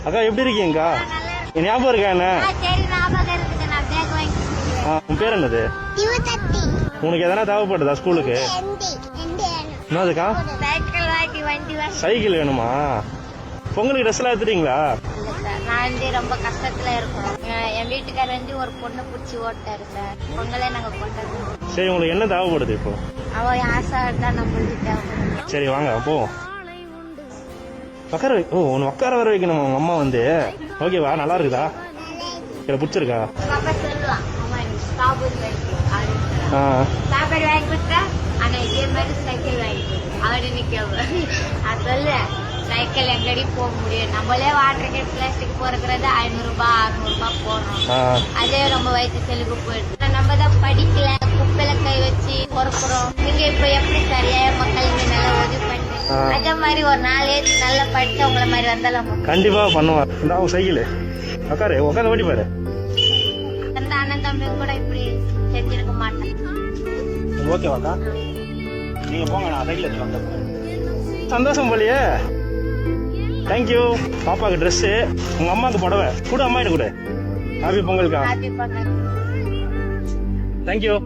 அக்கா எப்படி இருக்கீங்கக்கா? ஞாபகம் இருக்கா என்ன? உன் பேர் என்னது? உனக்கு எதனா தேவைப்படுதா ஸ்கூலுக்கு? என்னதுக்கா? சைக்கிள் வேணுமா? பொங்கலுக்கு ட்ரெஸ் எல்லாம் எடுத்துட்டீங்களா? நான் வந்து ரொம்ப கஷ்டத்துல இருக்கோம். என் வீட்டுக்காரர் வந்து ஒரு பொண்ணு பிடிச்சி ஓட்டாரு சார். பொங்கலே நாங்க கொண்டாடுறோம். சரி, உங்களுக்கு என்ன தேவைப்படுது இப்போ? அவ ஆசை தான் நம்மளுக்கு தேவைப்படுது. சரி வாங்க போவோம். உட்கார உன்னை உட்கார வர வைக்கணும் உங்க அம்மா வந்து. ஓகேவா? நல்லா இருக்குதா? எனக்கு பிடிச்சிருக்கா? பாப்பா சொல்லுவான், அம்மா எனக்கு ஸ்ட்ராபெரி வாங்கி ஸ்ட்ராபெரி வாங்கி கொடுத்தா ஆனா இதே மாதிரி சைக்கிள் வாங்கி அப்படின்னு கேட்பேன். அது சொல்லு, சைக்கிள் எங்கடி போக முடியும்? நம்மளே வாட்டர் கேட் பிளாஸ்டிக் போறதுறது 500 ரூபாய் 600 ரூபாய் போடுறோம். அதே ரொம்ப வயிற்று செலவுக்கு போயிடுது. நம்ம தான் படிக்கல, குப்பையில கை வச்சு பொறுப்புறோம். நீங்க இப்ப எப்படி சரியா மக்கள் இங்க நல்லா உதவி பண்ணி அதே மாதிரி ஒரு நாளே நல்லா படிச்சு உங்களை மாதிரி வந்தாலும் கண்டிப்பா பண்ணுவான். இந்த சைக்கிள் உட்காரு உட்காந்து ஓடி பாரு. அந்த அண்ணன் தம்பி கூட இப்படி செஞ்சிருக்க மாட்டேன். ஓகேவாக்கா? நீங்க போங்க, நான் சைக்கிள் எடுத்து வந்தேன். சந்தோஷம் போலியே. தேங்க்யூ. பாப்பாக்கு ட்ரெஸ், உங்க அம்மாவுக்கு புடவை கூட. அம்மா கிட்ட கூட ஹாப்பி பொங்கல்க்கா. ஹாப்பி பொங்கல். தேங்க்யூ.